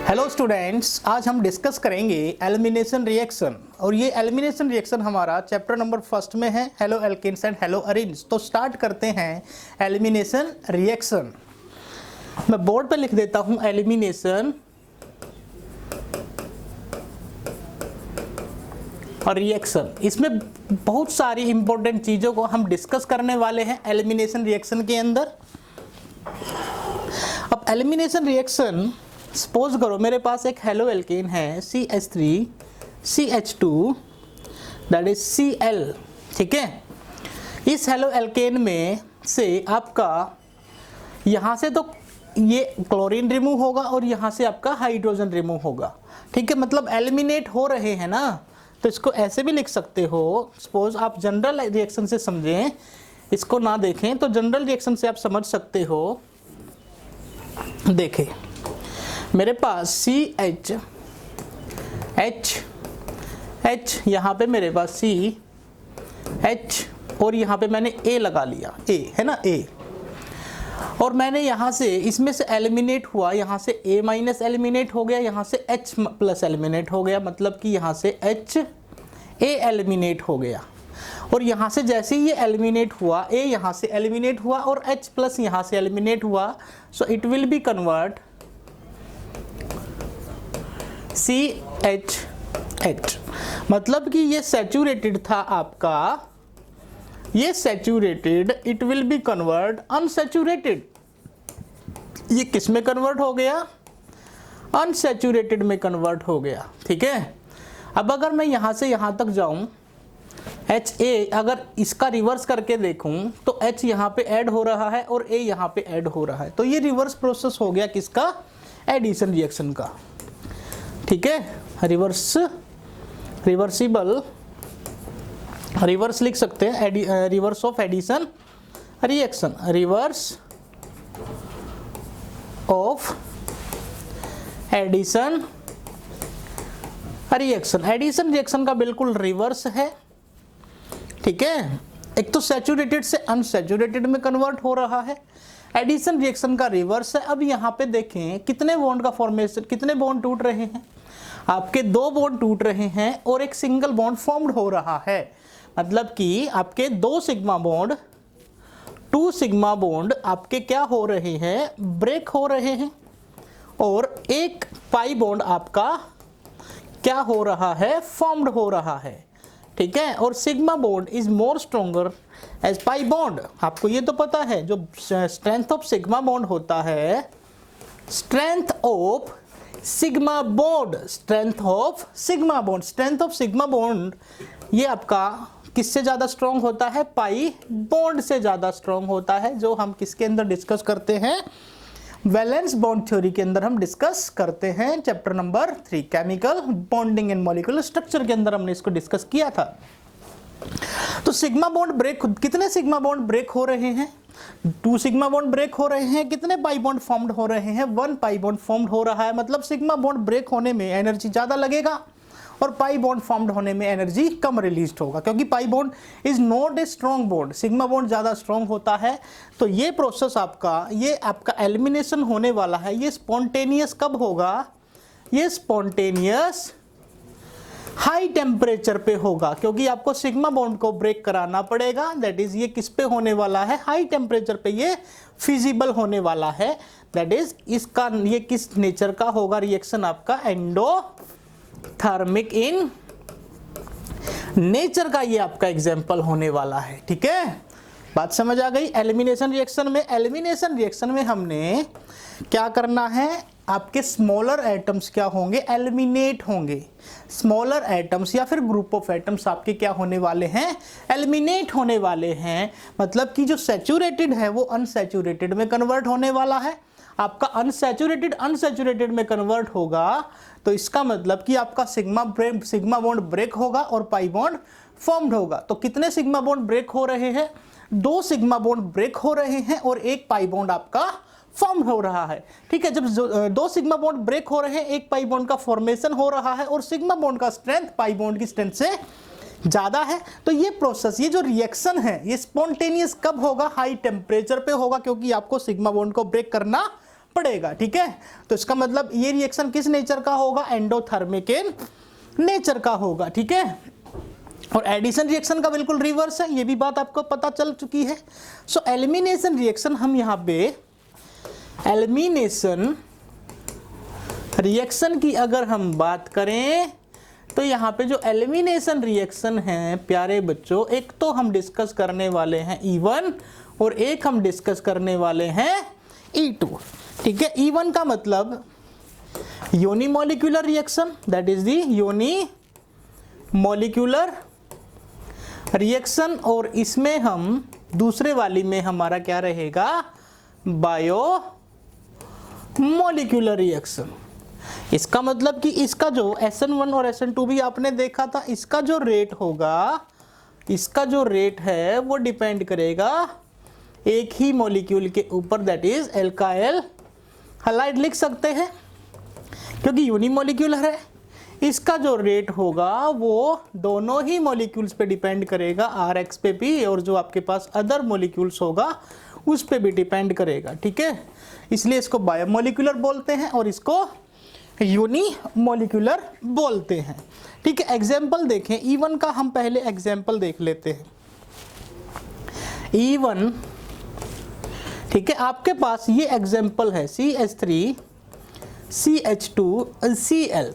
Hello students, आज हम discuss करेंगे एलिमिनेशन रिएक्शन। और ये एलिमिनेशन रिएक्शन हमारा चैप्टर नंबर फर्स्ट में है, halo alkanes and halo arenes. तो स्टार्ट करते हैं एलिमिनेशन रिएक्शन। मैं बोर्ड पे लिख देता हूं एलिमिनेशन और रिएक्शन। इसमें बहुत सारी इंपॉर्टेंट चीज़ों को हम डिस्कस करने वाले हैं एलिमिनेशन रिएक्शन के अंदर। अब एलिमिनेशन रिएक्शन, सपोज करो मेरे पास एक हेलो एल्केन है CH3CH2 दैट इज Cl, ठीक है। इस हेलो एल्केन में से आपका यहाँ से तो ये क्लोरीन रिमूव होगा और यहाँ से आपका हाइड्रोजन रिमूव होगा, ठीक है। मतलब एलिमिनेट हो रहे हैं ना, तो इसको ऐसे भी लिख सकते हो। सपोज आप जनरल रिएक्शन से समझें, इसको ना देखें तो जनरल रिएक्शन से आप समझ सकते हो। देखें मेरे पास CH यहाँ पे मेरे पास CH और यहाँ पे मैंने A लगा लिया, A है ना, A। और मैंने यहाँ से इसमें से एलिमिनेट हुआ, यहाँ से A माइनस एलिमिनेट हो गया, यहाँ से H प्लस एलिमिनेट हो गया, मतलब कि यहाँ से A एलिमिनेट हो गया। और यहाँ से जैसे ही ये एलिमिनेट हुआ, A यहाँ से एलिमिनेट हुआ और H प्लस यहाँ से एलिमिनेट हुआ, so it will be convert CH। मतलब कि ये सैचुरेटेड था आपका, ये saturated, it will be convert unsaturated. ये किस में कन्वर्ट हो गया? अनसैचुरेटेड में कन्वर्ट हो गया, ठीक है। अब अगर मैं यहाँ से यहाँ तक जाऊँ, HA अगर इसका रिवर्स करके देखूं तो H यहाँ पे ऐड हो रहा है और A यहाँ पे ऐड हो रहा है, तो ये रिवर्स प्रोसेस हो गया किसका? एडिशन रिएक्शन का, ठीक है। रिवर्सिबल, रिवर्स लिख सकते हैं, reverse of addition reaction, reverse of addition reaction. Addition reaction का बिल्कुल रिवर्स है, ठीक है। एक तो सैचुरेटेड से अनसैचुरेटेड में कन्वर्ट हो रहा है, एडिशन रिएक्शन का रिवर्स है। अब यहाँ पे देखें कितने बॉन्ड का फॉर्मेशन, कितने बॉन्ड टूट रहे हैं? आपके 2 बॉन्ड टूट रहे हैं और एक सिंगल बॉन्ड फॉर्म्ड हो रहा है। मतलब कि आपके 2 सिग्मा बॉन्ड, 2 सिग्मा बॉन्ड आपके क्या हो रहे हैं? ब्रेक हो रहे हैं। और एक पाई बॉन्ड आपका क्या हो रहा है? फॉर्म्ड हो रहा है, ठीक है। और sigma bond is more stronger as pi bond. आपको ये तो पता है, जो स्ट्रेंथ ऑफ सिग्मा बॉन्ड होता है, strength of sigma bond, strength of sigma bond, strength of sigma bond ये आपका किससे ज़्यादा स्ट्रॉन्ग होता है? पाई बॉन्ड से ज़्यादा स्ट्रॉन्ग होता है, जो हम किसके अंदर डिस्कस करते हैं? वैलेंस बॉन्ड थ्योरी के अंदर हम डिस्कस करते हैं, chapter number 3 chemical bonding and molecular structure के अंदर हमने इसको डिस्कस किया था। तो सिग्मा बॉन्ड ब्रेक, कितने सिग्मा बॉन्ड ब्रेक हो रहे हैं? 2 सिग्मा बॉन्ड ब्रेक हो रहे हैं। कितने पाई बॉन्ड फॉर्म्ड हो रहे हैं? 1 पाई बॉन्ड फॉर्म्ड हो रहा है। मतलब सिग्मा बॉन्ड ब्रेक होने में एनर्जी ज़्यादा लगेगा और पाई बॉन्ड फॉर्म्ड होने में एनर्जी कम रिलीज होगा, क्योंकि pi bond is not a strong bond, sigma bond ज़्यादा स्ट्रॉन्ग होता है। तो ये प्रोसेस आपका, ये आपका एलिमिनेशन होने वाला है, ये स्पॉन्टेनियस कब होगा? ये स्पॉन्टेनियस हाई टेम्परेचर पे होगा, क्योंकि आपको सिग्मा बॉन्ड को ब्रेक कराना पड़ेगा। दैट इज ये किस पे होने वाला है? हाई टेम्परेचर पे ये फिजिबल होने वाला है। दैट इज इसका ये किस नेचर का होगा? रिएक्शन आपका एंडोथर्मिक इन नेचर का ये आपका एग्जाम्पल होने वाला है, ठीक है। बात समझ आ गई? एलिमिनेशन रिएक्शन में, एलिमिनेशन रिएक्शन में हमने क्या करना है? आपके स्मॉलर एटम्स क्या होंगे? एलिमिनेट होंगे। स्मॉलर एटम्स या फिर ग्रुप ऑफ एटम्स आपके क्या होने वाले हैं? एलिमिनेट होने वाले हैं। मतलब कि जो सैचुरेटेड है वो अनसैचुरेटेड में कन्वर्ट होने वाला है। आपका अनसैचुरेटेड में कन्वर्ट होगा, तो इसका मतलब कि आपका सिग्मा बॉन्ड ब्रेक होगा और पाई बॉन्ड फॉर्म्ड होगा। तो कितने सिग्मा बॉन्ड ब्रेक हो रहे हैं? 2 सिग्मा बॉन्ड ब्रेक हो रहे हैं और एक पाई बॉन्ड आपका फॉर्म हो रहा है, ठीक है। जब 2 सिग्मा बॉन्ड ब्रेक हो रहे हैं, एक पाई बॉन्ड का फॉर्मेशन हो रहा है और सिग्मा बॉन्ड का स्ट्रेंथ पाई बॉन्ड की स्ट्रेंथ से ज़्यादा है, तो ये प्रोसेस, ये जो रिएक्शन है, ये स्पॉन्टेनियस कब होगा? हाई टेम्परेचर पे होगा, क्योंकि आपको सिग्मा बॉन्ड को ब्रेक करना पड़ेगा। ठीक है, तो इसका मतलब ये रिएक्शन किस नेचर का होगा, एंडोथर्मिक नेचर का होगा। ठीक है, और एडिशन रिएक्शन का बिल्कुल रिवर्स है, ये भी बात आपको पता चल चुकी है। सो एलिमिनेशन रिएक्शन, हम यहाँ पे एलिमिनेशन रिएक्शन की अगर हम बात करें तो यहाँ पे जो एलिमिनेशन रिएक्शन है प्यारे बच्चों, एक तो हम डिस्कस करने वाले हैं E1 और एक हम डिस्कस करने वाले हैं E2। ठीक है, E1 का मतलब unimolecular reaction, that is the unimolecular reaction, और इसमें हम दूसरे वाली में हमारा क्या रहेगा, बायोमोलिकुलर रिएक्शन। इसका मतलब कि इसका जो SN1 और SN2 भी आपने देखा था, इसका जो रेट होगा, इसका जो रेट है वो डिपेंड करेगा एक ही मॉलिक्यूल के ऊपर, दैट इज एल्काइल हैलाइड लिख सकते हैं क्योंकि यूनिमोलिक्यूलर है। इसका जो रेट होगा वो दोनों ही मॉलिक्यूल्स पे डिपेंड करेगा, RX पे भी, और जो आपके पास अदर मॉलिक्यूल्स होगा उस पे भी डिपेंड करेगा। ठीक है, इसलिए इसको बायोमोलिकुलर बोलते हैं और इसको यूनिमोलिकुलर बोलते हैं। ठीक है, एग्जाम्पल देखें E1 का, हम पहले एग्जाम्पल देख लेते हैं। E1, ठीक है, आपके पास ये एग्जाम्पल है CH3 CH2Cl।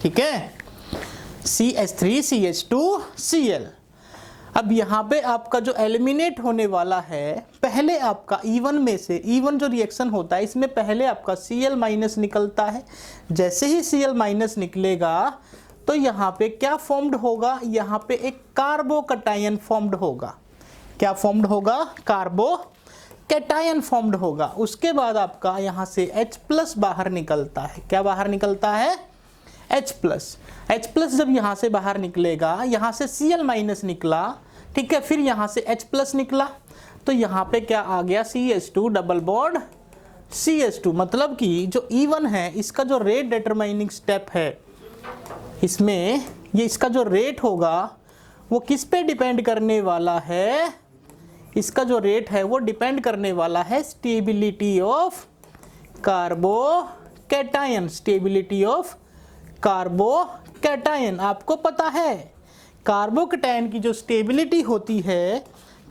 ठीक है, CH3 CH2Cl। अब यहाँ पे आपका जो एलिमिनेट होने वाला है, पहले आपका E1 में से, E1 जो रिएक्शन होता है इसमें पहले आपका Cl माइनस निकलता है। जैसे ही Cl माइनस निकलेगा तो यहाँ पे क्या फॉर्म्ड होगा, यहाँ पे एक कार्बोकटायन फॉर्म्ड होगा। क्या फॉर्म्ड होगा, कार्बोकटायन फॉर्म्ड होगा। उसके बाद आपका यहाँ से H+ बाहर निकलता है। क्या बाहर निकलता है, H+ जब यहाँ से बाहर निकलेगा, यहाँ से Cl माइनस निकला, ठीक है, फिर यहाँ से H+ निकला, तो यहाँ पे क्या आ गया, CH2 डबल बॉन्ड CH2। मतलब कि जो E1 है इसका जो रेट डिटरमाइनिंग स्टेप है, इसमें ये इसका जो रेट होगा वो किस पे डिपेंड करने वाला है, इसका जो रेट है वो डिपेंड करने वाला है stability of carbocation. Stability of carbocation, आपको पता है कार्बोकैटायन की जो स्टेबिलिटी होती है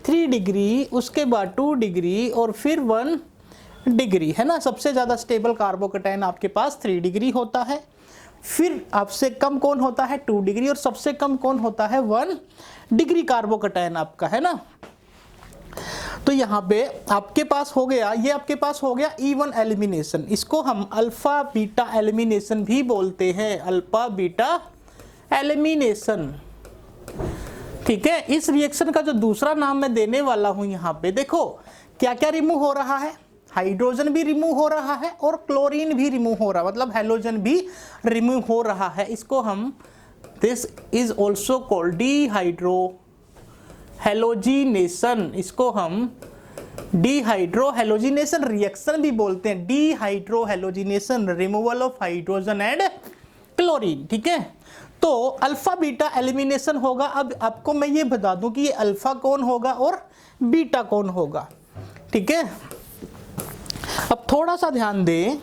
3 डिग्री, उसके बाद 2 डिग्री और फिर 1 डिग्री, है ना। सबसे ज़्यादा स्टेबल कार्बोकैटायन आपके पास 3 डिग्री होता है, फिर आपसे कम कौन होता है 2 डिग्री, और सबसे कम कौन होता है 1 डिग्री कार्बोकैटायन आपका, है ना। तो यहाँ पे आपके पास हो गया, ये आपके पास हो गया E1 एलिमिनेशन। इसको हम अल्फा बीटा एलिमिनेशन भी बोलते हैं, अल्फा बीटा एलिमिनेशन। ठीक है, इस रिएक्शन का जो दूसरा नाम मैं देने वाला हूं, यहाँ पे देखो क्या क्या रिमूव हो रहा है, हाइड्रोजन भी रिमूव हो रहा है और क्लोरीन भी रिमूव हो रहा है, मतलब हेलोजन भी रिमूव हो रहा है। इसको हम, this is also called dehydro halogenation, इसको हम डिहाइड्रो हेलोजिनेशन रिएक्शन भी बोलते हैं, dehydro halogenation, removal of hydrogen and chlorine. ठीक है, तो अल्फा बीटा एलिमिनेशन होगा। अब आपको मैं ये बता दूं कि ये अल्फा कौन होगा और बीटा कौन होगा। ठीक है, अब थोड़ा सा ध्यान दें,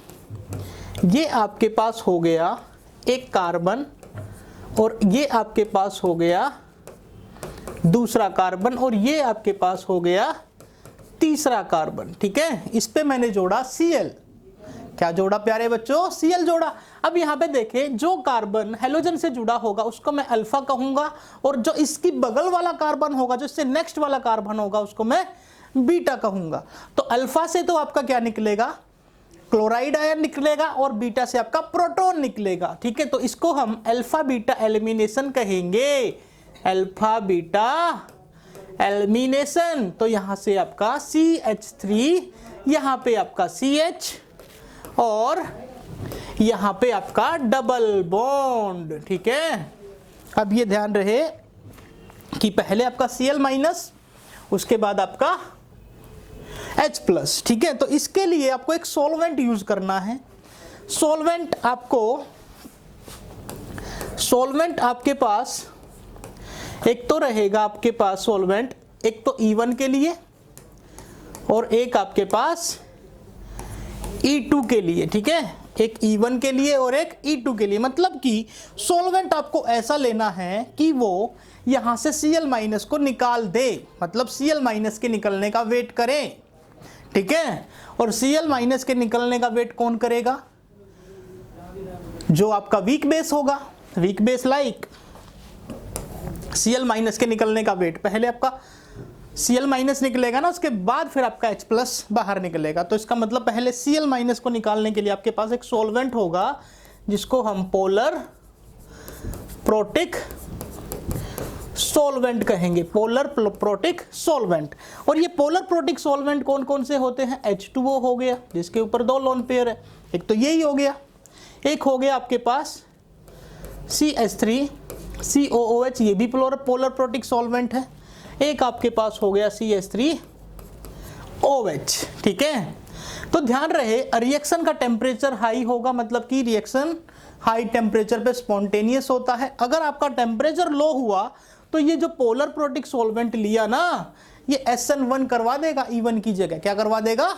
ये आपके पास हो गया एक कार्बन और ये आपके पास हो गया दूसरा कार्बन और ये आपके पास हो गया तीसरा कार्बन। ठीक है, इस पे मैंने जोड़ा Cl। क्या जोड़ा प्यारे बच्चों, Cl जोड़ा। अब यहाँ पे देखें, जो कार्बन हेलोजन से जुड़ा होगा उसको मैं अल्फा कहूंगा, और जो इसकी बगल वाला कार्बन होगा, जो इससे नेक्स्ट वाला कार्बन होगा, उसको मैं बीटा कहूंगा। तो अल्फा से तो आपका क्या निकलेगा, क्लोराइड आयन निकलेगा, और बीटा से आपका प्रोटॉन निकलेगा। ठीक है, तो इसको हम अल्फा बीटा एलिमिनेशन कहेंगे, अल्फा बीटा एलिमिनेशन। तो यहां से आपका CH3, यहां पे आपका CH और यहां पे आपका डबल बॉन्ड। ठीक है, अब ये ध्यान रहे कि पहले आपका Cl माइनस, उसके बाद आपका H+। ठीक है, तो इसके लिए आपको एक सॉल्वेंट यूज करना है। सॉल्वेंट आपके पास एक तो रहेगा, आपके पास सॉल्वेंट एक तो E1 के लिए और एक आपके पास E2 के लिए, ठीक है, एक E1 के लिए और एक E2 के लिए। मतलब कि सॉल्वेंट आपको ऐसा लेना है कि वो यहां से Cl- को निकाल दे, मतलब Cl- के निकलने का वेट करें, ठीक है। और Cl- के निकलने का वेट कौन करेगा? जो आपका वीक बेस होगा, वीक बेस लाइक Cl- के निकलने का वेट, पहले आपका Cl- निकलेगा ना, उसके बाद फिर आपका H+ बाहर निकलेगा। तो इसका मतलब पहले Cl- को निकालने के लिए आपके पास एक सॉल्वेंट होगा जिसको हम पोलर प्रोटिक सॉल्वेंट कहेंगे, पोलर प्रोटिक सॉल्वेंट। और ये पोलर प्रोटिक सॉल्वेंट कौन कौन से होते हैं? H2O हो गया जिसके ऊपर 2 लोन पेयर है, एक तो यही हो गया, एक हो गया आपके पास CH3COOH, ये भी पोलर प्रोटिक सॉल्वेंट है। एक आपके पास हो गया CH3OH, ठीक है। तो ध्यान रहे रिएक्शन का टेम्परेचर हाई होगा, मतलब कि रिएक्शन हाई टेम्परेचर पे स्पॉन्टेनियस होता है। अगर आपका टेम्परेचर लो हुआ तो ये जो पोलर प्रोटिक सॉल्वेंट लिया ना, ये SN1 करवा देगा, E1 की जगह क्या करवा देगा?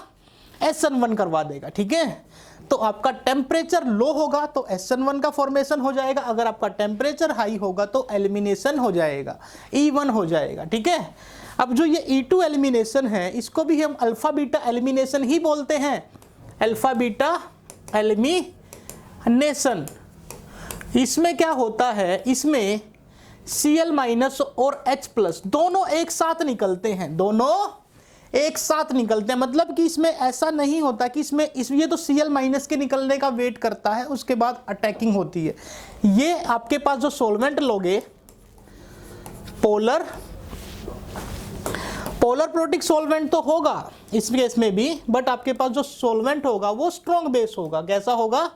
SN1 करवा देगा, ठीक है। तो आपका टेम्परेचर लो होगा तो SN1 का फॉर्मेशन हो जाएगा, अगर आपका टेम्परेचर हाई होगा तो एलिमिनेशन हो जाएगा, E1 हो जाएगा, ठीक है। अब जो ये E2 एलिमिनेशन है इसको भी हम अल्फा बीटा एलिमिनेशन ही बोलते हैं, अल्फा बीटा एलिमिनेशन। इसमें क्या होता है, इसमें Cl- और H+ दोनों एक साथ निकलते हैं, दोनों एक साथ निकलते हैं। मतलब कि इसमें ऐसा नहीं होता कि इसमें ये तो Cl- के निकलने का वेट करता है, उसके बाद अटैकिंग होती है। ये आपके पास जो सॉल्वेंट लोगे पोलर प्रोटिक सॉल्वेंट तो होगा इस केस में भी, बट आपके पास जो सॉल्वेंट होगा वो स्ट्रॉन्ग बेस होगा। कैसा होगा?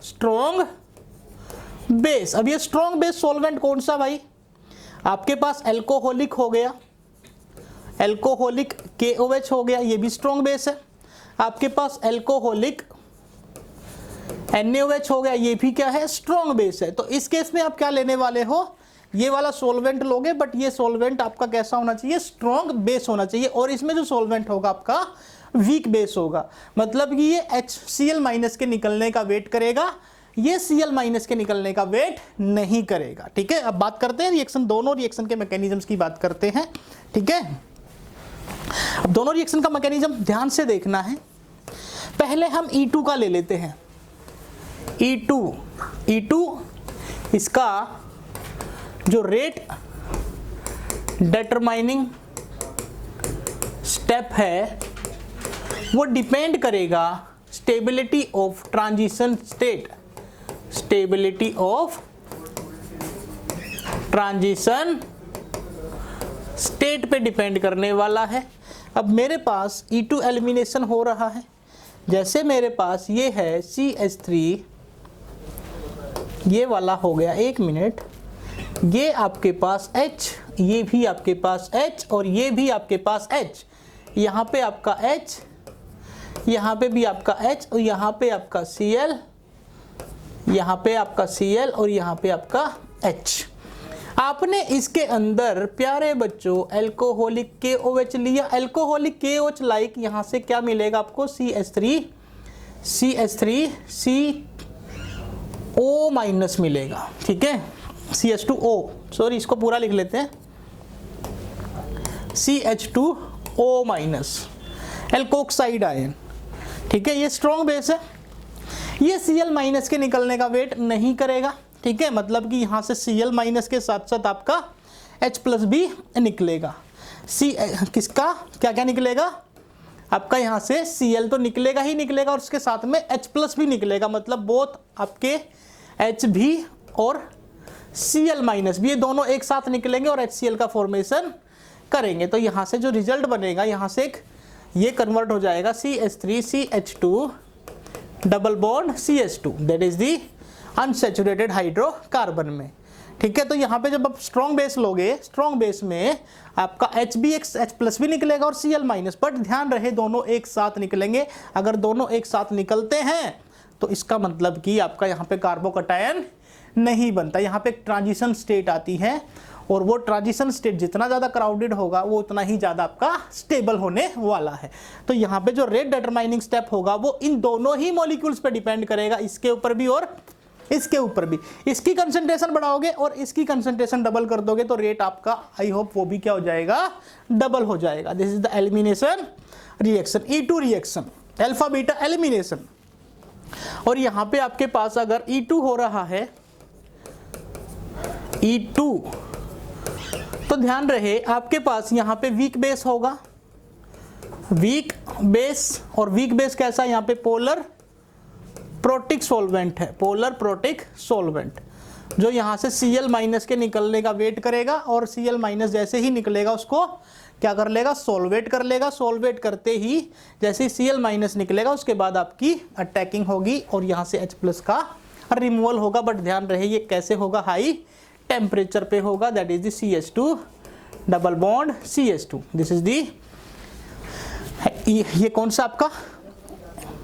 Strong base. अब ये स्ट्रॉन्ग बेस सॉल्वेंट कौन सा भाई? आपके पास एल्कोहलिक हो गया, एल्कोहलिक KOH हो गया, ये भी स्ट्रॉन्ग बेस है। आपके पास एल्कोहलिक NaOH हो गया, ये भी क्या है? स्ट्रॉन्ग बेस है। तो इस केस में आप क्या लेने वाले हो? ये वाला सॉल्वेंट लोगे, बट ये सॉल्वेंट आपका कैसा होना चाहिए? स्ट्रॉन्ग बेस होना चाहिए। और इसमें जो सॉल्वेंट होगा आपका वीक बेस होगा, मतलब कि ये Cl- के निकलने का वेट करेगा, ये Cl- के निकलने का वेट नहीं करेगा, ठीक है। अब बात करते हैं रिएक्शन, दोनों रिएक्शन के मैकेनिज्म्स की बात करते हैं, ठीक है। अब दोनों रिएक्शन का मैकेनिज्म ध्यान से देखना है। पहले हम E2 का ले लेते हैं। E2 इसका जो रेट डिटरमाइनिंग स्टेप है वो डिपेंड करेगा stability of transition state, stability of transition state पे डिपेंड करने वाला है। अब मेरे पास E2 एलिमिनेशन हो रहा है, जैसे मेरे पास ये है CH3, ये वाला हो गया, एक मिनट, ये आपके पास H, ये भी आपके पास H और ये भी आपके पास H, यहाँ पे आपका H, यहाँ पे भी आपका H और यहाँ पे आपका Cl, यहाँ पे आपका Cl और यहाँ पे आपका H। आपने इसके अंदर प्यारे बच्चों एल्कोहलिक KOH लिया, एल्कोहलिक KOH लाइक यहाँ से क्या मिलेगा आपको? CH3CO- मिलेगा, ठीक है, CH2O, सॉरी इसको पूरा लिख लेते हैं, CH2O- एल्कोक्साइड आयन, ठीक है। ये स्ट्रॉन्ग बेस है, ये Cl- के निकलने का वेट नहीं करेगा, ठीक है। मतलब कि यहां से Cl- के साथ साथ आपका H+ भी निकलेगा। किसका क्या क्या निकलेगा? आपका यहां से Cl तो निकलेगा ही निकलेगा और उसके साथ में H+ भी निकलेगा, मतलब बोथ आपके H भी और Cl- भी, ये दोनों एक साथ निकलेंगे और HCl का फॉर्मेशन करेंगे। तो यहां से जो रिजल्ट बनेगा, यहां से एक ये कन्वर्ट हो जाएगा CH3CH2 double bond CH2, that is the unsaturated hydrocarbon में, ठीक है। तो यहाँ पे जब आप स्ट्रॉन्ग बेस लोगे, स्ट्रॉन्ग बेस में आपका H+ भी निकलेगा और Cl-, बट ध्यान रहे दोनों एक साथ निकलेंगे। अगर दोनों एक साथ निकलते हैं तो इसका मतलब कि आपका यहाँ पे कार्बोकैटायन नहीं बनता, यहाँ पे एक ट्रांजिशन स्टेट आती है और वो ट्रांजिशन स्टेट जितना ज़्यादा क्राउडेड होगा वो उतना ही ज़्यादा आपका स्टेबल होने वाला है। तो यहाँ पे जो रेट डिटरमाइनिंग स्टेप होगा वो इन दोनों ही मॉलिक्यूल्स पे डिपेंड करेगा, इसके ऊपर भी और इसके ऊपर भी। इसकी कंसंट्रेशन बढ़ाओगे और इसकी कंसंट्रेशन डबल कर दोगे तो रेट आपका आई होप वो भी क्या हो जाएगा, डबल हो जाएगा। This is the elimination reaction, E2 reaction, alpha beta elimination. और यहाँ पे आपके पास अगर E2 हो रहा है, E2, तो ध्यान रहे आपके पास यहाँ पे वीक बेस होगा, वीक बेस। और वीक बेस कैसा, यहाँ पे पोलर प्रोटिक सॉल्वेंट है, पोलर प्रोटिक सॉल्वेंट, जो यहाँ से Cl माइनस के निकलने का वेट करेगा और Cl माइनस जैसे ही निकलेगा उसको क्या कर लेगा, सोलवेट कर लेगा। सोलवेट करते ही जैसे ही Cl माइनस निकलेगा उसके बाद आपकी अटैकिंग होगी और यहाँ से H प्लस का रिमूवल होगा। बट ध्यान रहे ये कैसे होगा, हाई टेम्परेचर पे होगा, that is the CH2 double bond CH2। This is the, ये कौन सा आपका,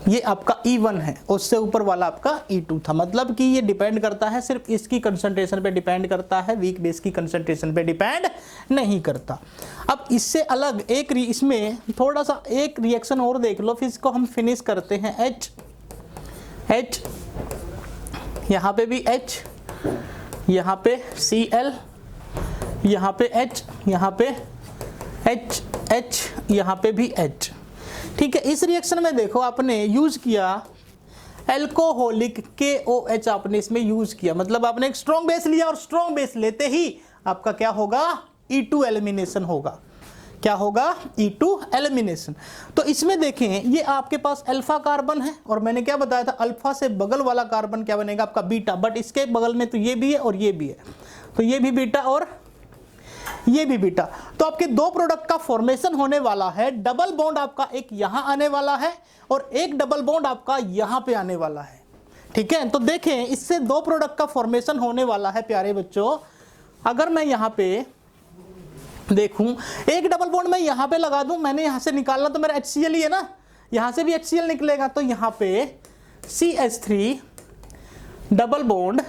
ये आपका E1 है, उससे ऊपर वाला आपका E2 था। मतलब कि ये डिपेंड करता है सिर्फ इसकी कंसंट्रेशन पे डिपेंड करता है, वीक बेस की कंसंट्रेशन पे डिपेंड नहीं करता। अब इससे अलग एक इसमें थोड़ा सा एक रिएक्शन और देख लो, फिर इसको हम फिनिश करते हैं। H, यहाँ पे भी H, यहाँ पे Cl, यहाँ पे H, यहाँ पे H, यहाँ पे भी H। ठीक है, इस रिएक्शन में देखो आपने यूज किया एल्कोहलिक KOH, आपने इसमें यूज किया, मतलब आपने एक स्ट्रॉन्ग बेस लिया और स्ट्रॉन्ग बेस लेते ही आपका क्या होगा, E2 एलिमिनेशन होगा। क्या होगा, E2 एलिमिनेशन। तो इसमें देखें ये आपके पास अल्फा कार्बन है और मैंने क्या बताया था, अल्फा से बगल वाला कार्बन क्या बनेगा आपका बीटा, बट इसके बगल में तो ये भी है और ये भी है, तो ये भी बीटा और ये भी बीटा। तो आपके दो प्रोडक्ट का फॉर्मेशन होने वाला है। डबल बॉन्ड आपका एक यहां आने वाला है और एक डबल बॉन्ड आपका यहां पे आने वाला है। ठीक है, तो देखें इससे दो प्रोडक्ट का फॉर्मेशन होने वाला है प्यारे बच्चों। अगर मैं यहां पे देखूं, एक डबल बॉन्ड मैं यहां पे लगा दूं, मैंने यहां से निकालना तो मेरा HCl ही है ना, यहां से भी HCl निकलेगा, तो यहां पे CH3 डबल बॉन्ड,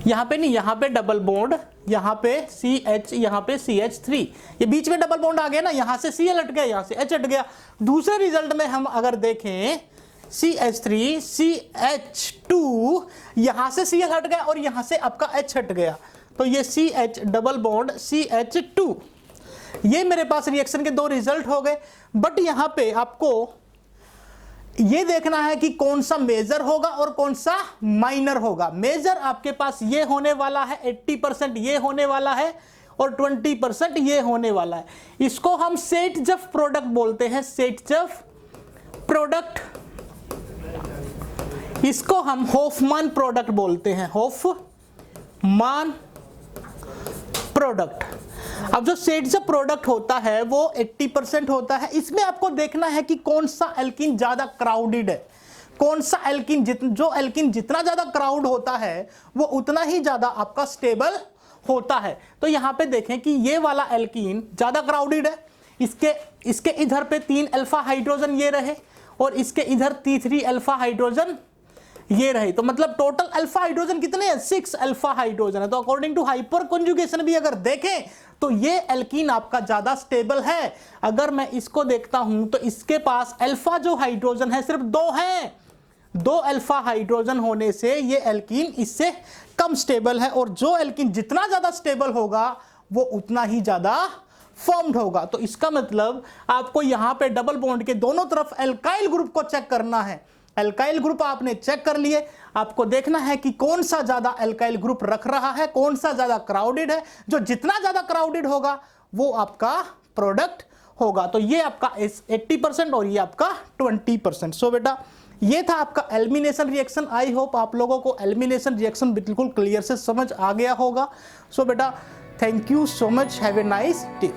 यहां पे नहीं, यहां पे डबल बॉन्ड, यहां पे CH, यहां पे CH3, ये बीच में डबल बॉन्ड आ गया ना, यहां से Cl हट गया, यहां से H हट गया। दूसरे रिजल्ट में हम अगर देखें CH3 CH2, यहां से Cl हट गया और यहां से आपका H हट गया, तो ये CH डबल बॉन्ड CH2। ये मेरे पास रिएक्शन के दो रिजल्ट हो गए। बट यहां पे आपको ये देखना है कि कौन सा मेजर होगा और कौन सा माइनर होगा। मेजर आपके पास ये होने वाला है, 80% ये होने वाला है और 20% ये होने वाला है। इसको हम सेटजफ प्रोडक्ट बोलते हैं, सेटजफ प्रोडक्ट। इसको हम होफमान प्रोडक्ट बोलते हैं, होफमान प्रोडक्ट। अब जो सेटजफ प्रोडक्ट होता है वो 80% होता है। इसमें आपको देखना है कि कौन सा एल्कीन ज्यादा क्राउडेड है, कौन सा एल्कीन, जो एल्कीन जितना ज्यादा क्राउड होता है वो उतना ही ज्यादा आपका स्टेबल होता है। तो यहां पे देखें कि ये वाला एल्कीन ज्यादा क्राउडेड है, इसके इधर पे 3 अल्फा हाइड्रोजन ये रहे और इसके इधर 3 अल्फा हाइड्रोजन ये रहे, तो मतलब टोटल अल्फा हाइड्रोजन कितने हैं, 6 अल्फा हाइड्रोजन है। तो अकॉर्डिंग टू हाइपर कॉन्जुगेशन भी अगर देखें तो ये एल्कीन आपका ज्यादा स्टेबल है। अगर मैं इसको देखता हूं तो इसके पास अल्फा जो हाइड्रोजन है सिर्फ 2 हैं, 2 अल्फा हाइड्रोजन होने से ये एल्कीन इससे कम स्टेबल है। और जो एल्कीन जितना ज्यादा स्टेबल होगा वो उतना ही ज्यादा फॉर्म्ड होगा। तो इसका मतलब आपको यहां पे डबल बॉन्ड के दोनों तरफ एल्काइल ग्रुप को चेक करना है। एल्काइल ग्रुप आपने चेक कर लिए, आपको देखना है कि कौन सा ज्यादा एल्काइल ग्रुप रख रहा है, कौन सा ज्यादा क्राउडेड है। जो जितना ज्यादा क्राउडेड होगा वो आपका प्रोडक्ट होगा। तो ये आपका 80% और ये आपका 20%। सो बेटा ये था आपका एलिमिनेशन रिएक्शन। आई होप आप लोगों को एलिमिनेशन रिएक्शन बिल्कुल क्लियर से समझ आ गया होगा। सो बेटा thank you so much, have a nice day.